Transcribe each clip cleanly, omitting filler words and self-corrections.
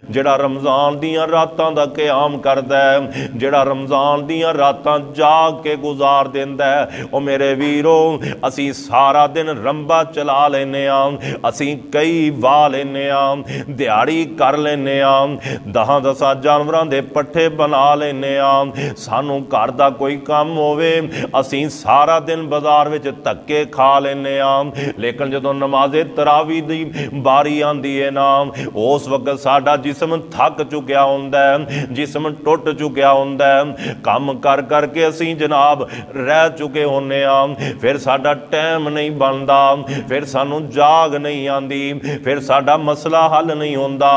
جڑا رمضان دیاں راتاں دا قیام کردا ہے، جڑا رمضان دیاں راتاں جاگ کے گزار دیندا ہے، او میرے ویرو اسی سارا دن رمبا چلا لینے ہاں، اسی کئی وا لینے ہاں، دیہڑی کر لینے ہاں، 10 جانوراں دے پٹھے بنا لینے ہاں، سانو گھر دا کوئی کام ہووے اسی سارا دن بازار وچ تکے کھا لینے ہاں، لیکن جدوں نماز تراویح دی باری آندی ہے نا، اس وقت ساڈا جسم تھک چکیا ہوندا ہے، جسم ٹوٹ چکیا ہوندا ہے، کام کر کر کے اسی جناب رہ چکے ہونے ہاں، پھر ساڈا ٹائم نہیں بندا، پھر سانو جاگ نہیں آندی، پھر ساڈا مسئلہ حل نہیں ہوندا۔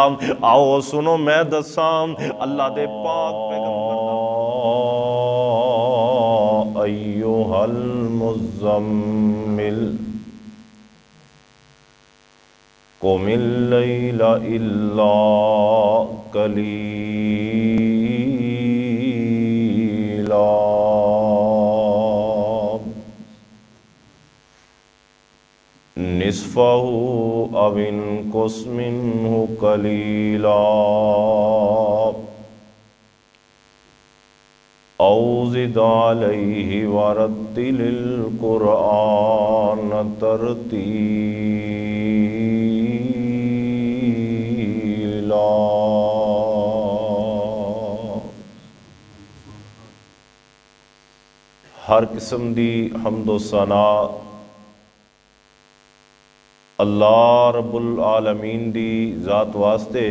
آؤ سنو میں دساں اللہ دے پاک پیغمبر ایھا المزمل قم اللیل الا قلیلا نصفہ او انقص منہ قلیلا او زد علیہ ورتل القرآن ترتیلا۔ ہر قسم دی حمد و ثناء اللہ رب العالمین دی ذات واسطے،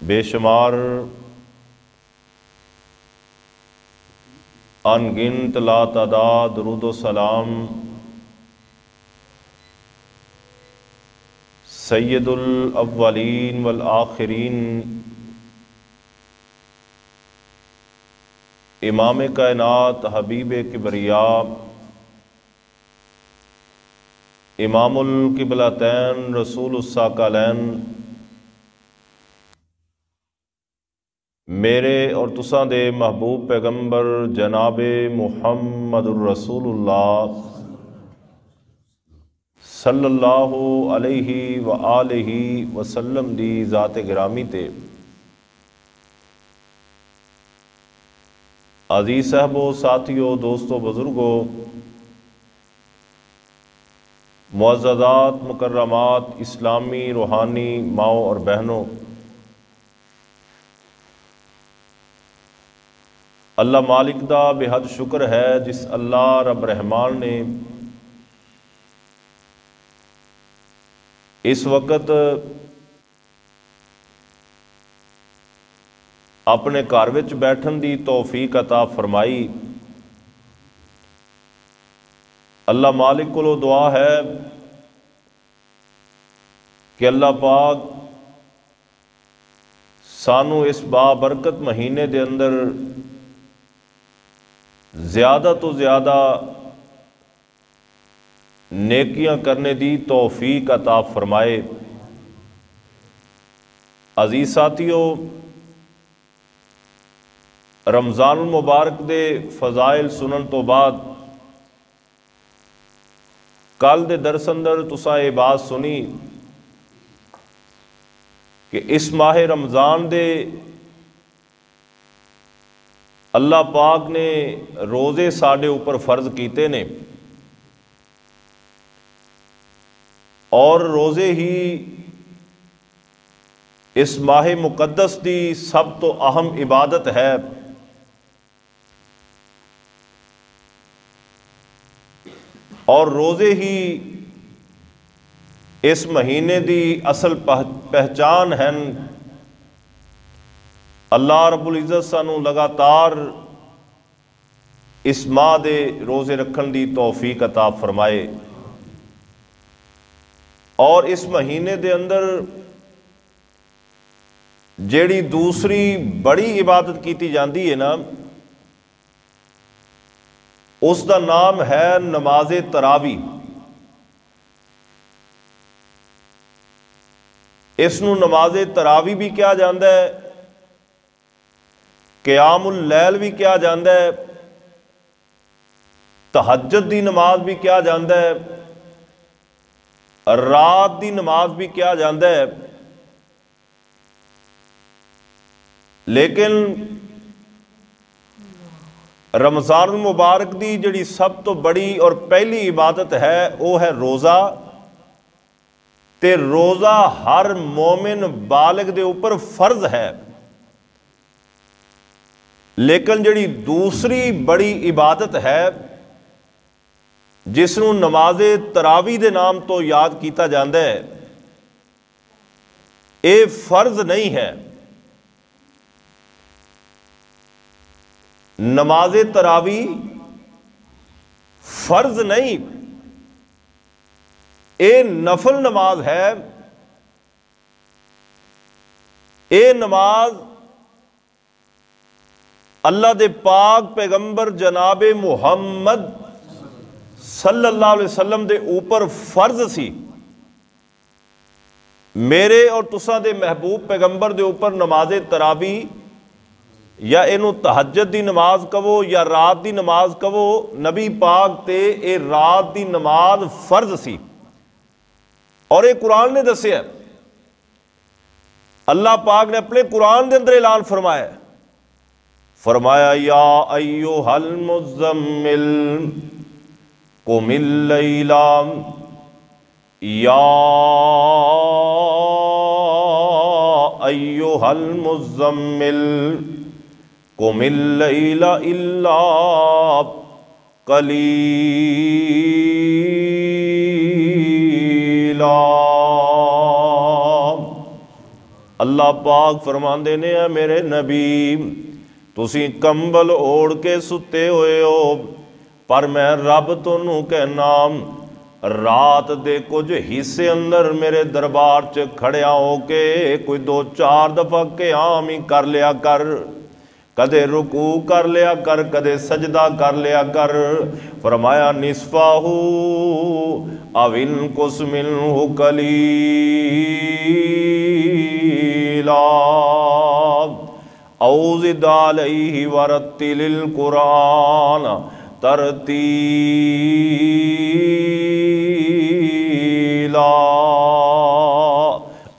بے شمار ان گنت لا تعداد درود و سلام سید الاولین والآخرین امام کائنات حبیب کبریا امام القبلتین رسول الثقلین میرے اور تساں دے محبوب پیغمبر جناب محمد الرسول اللہ صلی اللہ علیہ وآلہ وسلم دی ذات گرامی تے عزیز صاحبو، ساتھیو، دوستو، بزرگو، معززات، مکرمات، اسلامی روحانی ماؤں اور بہنوں، اللہ مالک دا بے حد شکر ہے جس اللہ رب رحمان نے اس وقت اپنے گھر وچ بیٹھن دی توفیق عطا فرمائی۔ اللہ مالک کو دعا ہے کہ اللہ پاک سانو اس بابرکت مہینے دے اندر زیادہ تو زیادہ نیکیاں کرنے دی توفیق عطا فرمائے۔ عزیز ساتھیو، رمضان المبارک دے فضائل سنن تو بعد کل دے درس اندر تساں یہ بات سنی کہ اس ماہ رمضان دے اللہ پاک نے روزے ساڈے اوپر فرض کیتے نے، اور روزے ہی اس ماہ مقدس دی سب تو اہم عبادت ہے۔ اور روزے ہی اس مہینے دی اصل پہچان ہیں۔ اللہ رب العزت سانو لگاتار اس ماہ دے روزے رکھن دی توفیق عطا فرمائے، اور اس مہینے دے اندر جیڑی دوسری بڑی عبادت کیتی جاندی ہے نا، اس دا نام ہے نماز تراویح۔ اس نو نماز تراویح بھی کہا جاندا ہے، قیام اللیل بھی کہا جاندا ہے، تہجد دی نماز بھی کہا جاندا ہے، رات دی نماز بھی کیا جاندہ ہے، لیکن رمضان المبارک دی جڑی سب تو بڑی اور پہلی عبادت ہے وہ ہے روزہ، تے روزہ ہر مومن بالغ دے اوپر فرض ہے۔ لیکن جڑی دوسری بڑی عبادت ہے جس نوں نماز تراویح دے نام تو یاد کیتا جاندہ ہے، اے فرض نہیں ہے۔ نماز تراویح فرض نہیں، اے نفل نماز ہے۔ اے نماز اللہ دے پاک پیغمبر جناب محمد صلی اللہ علیہ وسلم دے اوپر فرض سی۔ میرے اور تساں دے محبوب پیغمبر دے اوپر نماز تراویح یا اینو تہجد دی نماز کہو یا رات دی نماز کہو، نبی پاک تے اے رات دی نماز فرض سی، اور اے قرآن نے دسے ہے۔ اللہ پاک نے اپنے قرآن دے اندر اعلان فرمایا ہے، فرمایا یا ایھا المزمل قم اللیل یا ایھا المزمل قم اللیل الا قلیلا۔ اللہ پاک فرماندے نے اے میرے نبی تسی کمبل اوڑھ کے ستے ہوئے ہو، پر میں رب تنوں کہنا رات دے کچھ حصے اندر میرے دربار چ کھڑیا ہو کے کوئی 2-4 دفعہ قیام ہی کر لیا کر، کدے رکوع کر لیا کر، کدے سجدہ کر لیا کر۔ فرمایا نصفہ او انقص منہ قلیلا او زد علیہ ورتل القرآن ترتیلا۔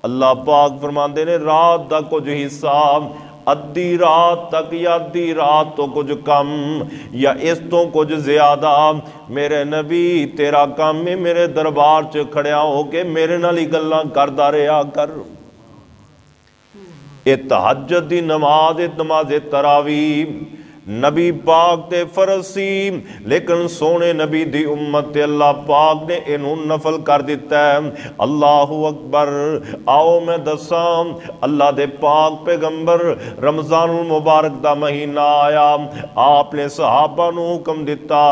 اللہ پاک فرماندے نے رات دا کچھ حصہ ادھی رات تک یا ادھی رات تو کچھ کم یا اس تو کچھ زیادہ میرے نبی تیرا کام میں میرے دربار چ کھڑیا ہو کے میرے نال ہی گلاں کردا رہیا کر۔ اے تہجد دی نماز تراویح نبی پاک تے فرض سی، لیکن سونے نبی دی امت تے اللہ پاک نے انہوں نفل کر دیتا ہے۔ اللہ اکبر۔ آؤ میں دساں، اللہ دے پاک پیغمبر رمضان المبارک دا مہینہ آیا، آپ نے صحابہ نو حکم دیتا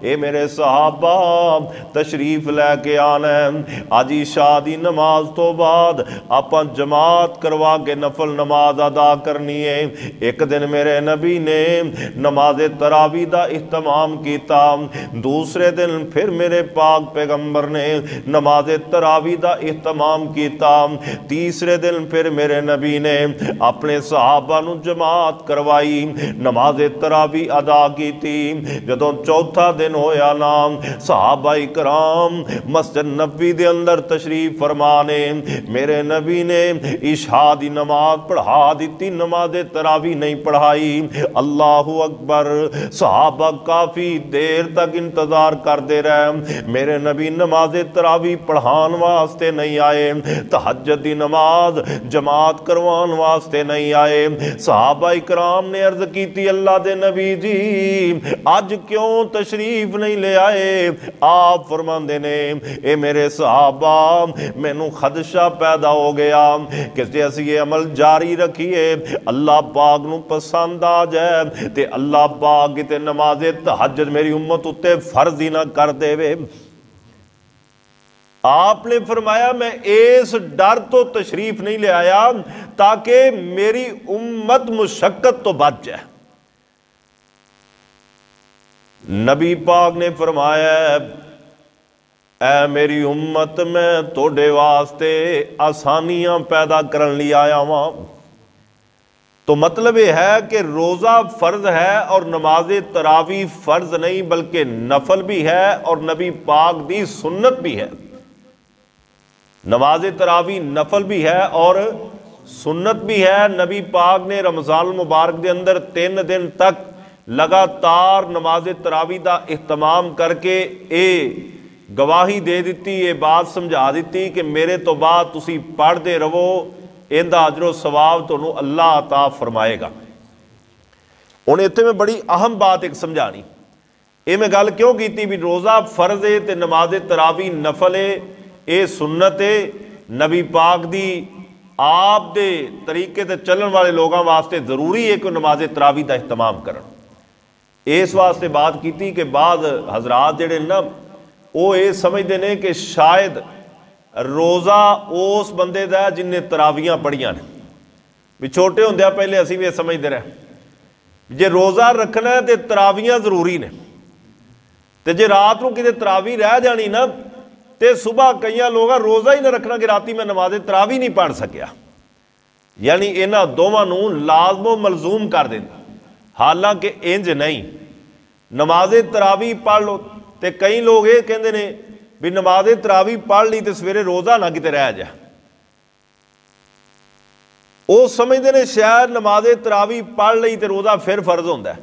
اے میرے صحابہ تشریف لے کے آنا ہے، آج عشاء دی نماز تو بعد آپاں جماعت کروا کے نفل نماز ادا کرنی ہے۔ ایک دن میرے نبی نے نماز تراویح دا اہتمام کیتا، دوسرے دن پھر میرے پاک پیغمبر نے نماز تراویح دا اہتمام کیتا، تیسرے دن پھر میرے نبی نے اپنے صحابہ نو جماعت کروائی، نماز تراویح ادا کی تھی۔ جدوں چوتھا دن ہویا نا، صحابہ اکرام مسجد نبوی دے اندر تشریف فرمانے، میرے نبی نے عشاء دی نماز پڑھا دیتی، نماز تراویح نہیں پڑھائی۔ اللہ اکبر۔ صحابہ کافی دیر تک انتظار کرتے رہے، میرے نبی نماز تراویح پڑھان واسطے نہیں آئے، تہجد دی نماز جماعت کروان واسطے نہیں آئے۔ صحابہ اکرام نے عرض کی تھی اللہ دے نبی جی آج کیوں تشریف نہیں لے آئے؟ آپ فرماندے نے اے میرے صحابہ مینوں خدشہ پیدا ہو گیا کہ جے اسی یہ عمل جاری رکھیے اللہ پاک نو پسند آ جائے تے اللہ پاک تے نماز تہجد میری امت اتے فرض ہی نہ کر دے وے۔ آپ نے فرمایا میں اس ڈر تو تشریف نہیں لے آیا تاکہ میری امت مشقت تو بچ جائے۔ نبی پاک نے فرمایا اے میری امت میں توڑے واسطے آسانیاں پیدا کرن لی آیا ہوں۔ تو مطلب یہ ہے کہ روزہ فرض ہے اور نماز تراویح فرض نہیں بلکہ نفل بھی ہے اور نبی پاک دی سنت بھی ہے۔ نماز تراوی نفل بھی ہے اور سنت بھی ہے۔ نبی پاک نے رمضان المبارک دے اندر 3 دن تک لگاتار نماز تراوی دا اہتمام کر کے اے گواہی دے دیتی، یہ بات سمجھا دیتی کہ میرے تو بعد تسی پڑھ دے رہو، ان دا اجر و ثواب تانوں اللہ عطا فرمائے گا۔ ہن اتنے میں بڑی اہم بات ایک سمجھانی، یہ میں گل کیوں کیتی بھی روزہ فرض ہے تے نماز تراوی نفل ہے، اے سنت ہے، نبی پاک دی آپ دے طریقے تے چلن والے لوگاں واسطے ضروری ہے کہ نماز تراوی دا اہتمام کرن۔ اس واسطے بات کیتی کہ بعض حضرات جڑے نا وہ یہ سمجھتے ہیں کہ شاید روزہ اس بندے دا ہے جن نے تراویاں پڑھیاں نے، بھی چھوٹے ہوندیا پہلے اسی بھی یہ سمجھتے رہے جے روزہ رکھنا ہے تے تراویاں ضروری نے، تے جے رات نو کتے تراوی رہ جانی نا تے صبح کئی لوگ روزہ ہی نہ رکھنا کہ راتی میں نماز تراوی نہیں پڑھ سکیا، یعنی انہاں دوواں نوں لازم و ملزوم کر دیں، حالانکہ انج نہیں۔ نماز تراوی پڑھ لو تے کئی لوگ یہ کہندے نے بھی نماز تراوی پڑھ لی تے سویرے روزہ نہ کتے رہ جائے، وہ سمجھتے ہیں شاید نماز تراوی پڑھ لی تے روزہ پھر فرض ہوتا ہے۔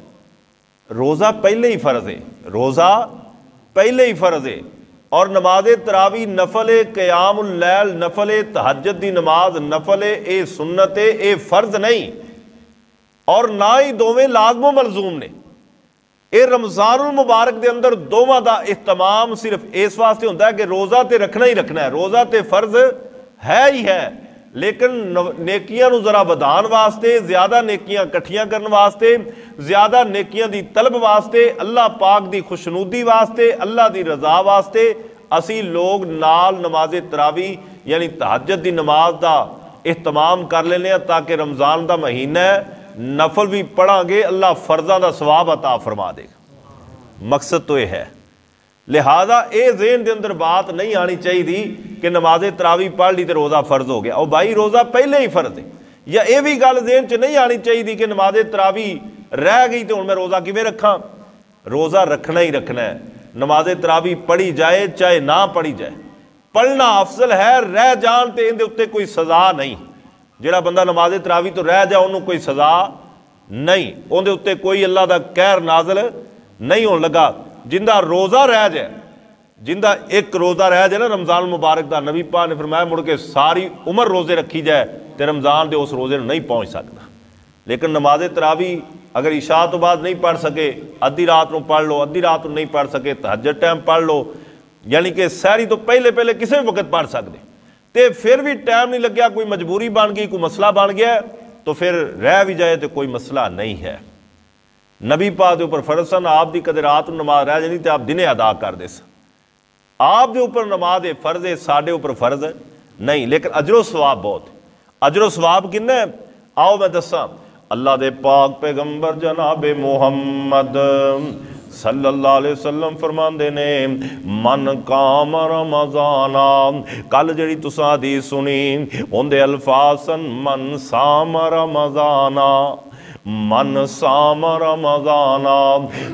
روزہ پہلے ہی فرض ہے، روزہ پہلے ہی فرض ہے، اور نماز تراوی نفل ہے، قیام اللیل نفل ہے، تہجد دی نماز نفل ہے، اے سنت ہے، اے فرض نہیں، اور نہ ہی دوویں لازم و ملزوم نے۔ اے رمضان المبارک دے اندر دوواں دا اہتمام صرف اس واسطے ہوتا ہے کہ روزہ تے رکھنا ہی رکھنا ہے، روزہ تے فرض ہے ہی ہے، لیکن نیکیاں نو ذرا ودھان واسطے، زیادہ نیکیاں کٹھیاں کرن واسطے، زیادہ نیکیاں دی طلب واسطے، اللہ پاک دی خوشنودی واسطے، اللہ دی رضا واسطے اسی لوگ نال نماز تراوی یعنی تہجد دی نماز دا اہتمام کر لینے ہیں تاکہ رمضان دا مہینہ ہے، نفل بھی پڑھا گے اللہ فرضاں دا ثواب عطا فرما دے گا۔ مقصد تو یہ ہے، لہذا اے ذہن دے اندر بات نہیں آنی چاہیے کہ نماز تراوی پڑھ لی تے روزہ فرض ہو گیا، او بھائی روزہ پہلے ہی فرض ہے، یا یہ بھی گل ذہن چ نہیں آنی چاہیے کہ نماز تراوی رہ گئی تو ہن میں روزہ کیویں رکھاں، روزہ رکھنا ہی رکھنا ہے، نماز تراوی پڑھی جائے چاہے نہ پڑھی جائے، پڑھنا افضل ہے، رہ جان تے ان دے اوتے کوئی سزا نہیں، جڑا بندہ نماز تراوی تو رہ جائے انہوں کوئی سزا نہیں، ان دے اوتے کوئی اللہ دا قہر نازل نہیں ہون لگا۔ جندہ روزہ رہ جائے، جندہ ایک روزہ رہ جائے نا رمضان المبارک دا، نبی پاک نے فرمایا مڑ کے ساری عمر روزے رکھی جائے تے رمضان دے اس روزے نہیں پہنچ سکتا۔ لیکن نماز تراوی اگر عشاء تو بعد نہیں پڑھ سکے، ادھی رات نو پڑھ لو، ادھی رات نو نہیں پڑھ سکے تہجد ٹائم پڑھ لو، یعنی کہ سحری تو پہلے پہلے کسی بھی وقت پڑھ سکتے، تے پھر بھی ٹائم نہیں لگیا، کوئی مجبوری بن گئی، کوئی مسئلہ بن گیا تو پھر رہ بھی جائے تو کوئی مسئلہ نہیں ہے۔ نبی پاک دے اوپر فرض سن، آپ دی کدے رات نو نماز رہ جانی تے آپ دنے ادا کر دے سن، آپ دے اوپر نماز فرض ہے، ساڈے اوپر فرض نہیں، لیکن اجر و ثواب بہت ہے۔ اجر و ثواب کن ہے؟ آؤ میں دساں، اللہ دے پاک پیغمبر جناب محمد صلی اللہ علیہ وسلم فرماندے نے من قام رمضان، کل جڑی تساں حدیث سنی اون دے الفاظ سن من صام رمضان، من صام رمضان،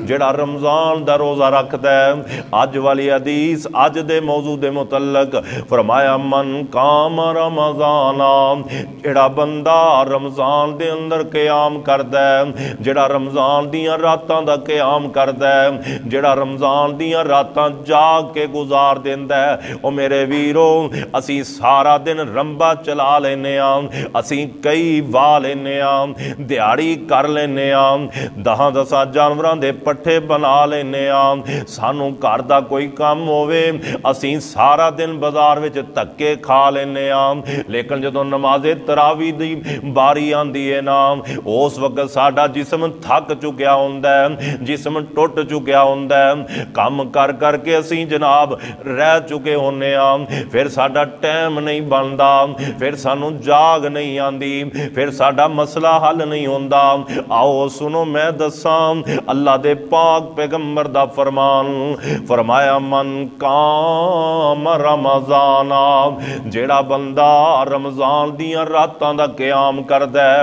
جڑا رمضان دا روزہ رکھدا ہے۔ اج والی حدیث اج دے موضوع دے متعلق فرمایا من قام رمضان، جڑا بندہ رمضان دے اندر قیام کردا ہے، جڑا رمضان دیاں راتاں دا قیام کردا ہے، جڑا رمضان دیاں راتاں جاگ کے گزار دیندا ہے، او میرے ویرو اسی سارا دن رمبا چلا لینے ہاں، اسی کئی وا لینے ہاں، دیہڑی کر لینے ہاں، 10 جانوراں دے پٹھے بنا لینے ہاں، سانو گھر دا کوئی کام ہووے اسی سارا دن بازار وچ دھکے کھا لینے ہاں، لیکن جدوں نماز تراوی دی باری آندی ہے نا اس وقت ساڈا جسم تھک چکیا ہوندا ہے، جسم ٹوٹ چکیا ہوندا ہے، کام کر کر کے اسی جناب رہ چکے ہونے ہاں، پھر ساڈا ٹائم نہیں بندا، پھر سانو جاگ نہیں آندی، پھر ساڈا مسئلہ حل نہیں ہوندا۔ آؤ سنو میں دساں اللہ دے پاک پیغمبر دا فرمان، فرمایا من قام رمضان، جیڑا بندہ رمضان دیاں راتاں دا قیام کردا ہے،